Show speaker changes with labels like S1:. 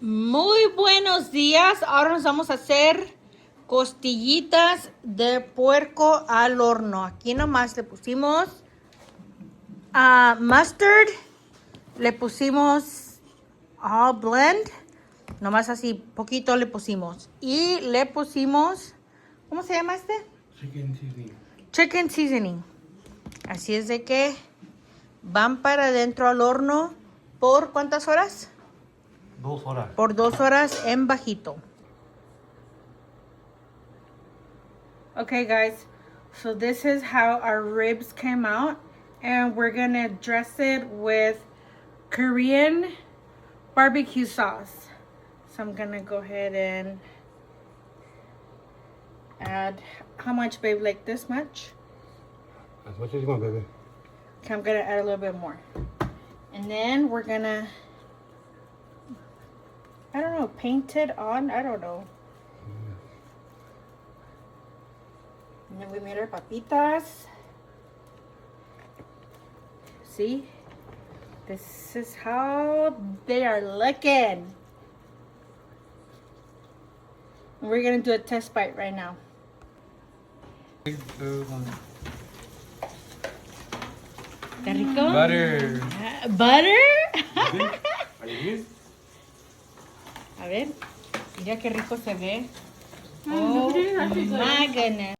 S1: Muy buenos días. Ahora nos vamos a hacer costillitas de puerco al horno. Aquí nomás le pusimos mustard, le pusimos all blend, nomás así poquito le pusimos. Y le pusimos, ¿cómo se llama este?
S2: Chicken seasoning.
S1: Chicken seasoning. Así es de que van para adentro al horno por ¿cuántas horas?
S2: 2 horas.
S1: Por 2 horas en bajito. Okay guys, so this is how our ribs came out, and we're gonna dress it with Korean barbecue sauce. So I'm gonna go ahead and add, how much, babe? Like this much?
S2: As much as you want, baby.
S1: Okay, I'm gonna add a little bit more. And then we're gonna, I don't know, paint it on, I don't know. And then we made our papitas. See? This is how they are looking. And we're gonna do a test bite right now. ¿Está rico?
S2: Butter.
S1: ¿Butter?
S2: Are you?
S1: A ver, mira qué rico se ve. Oh my goodness.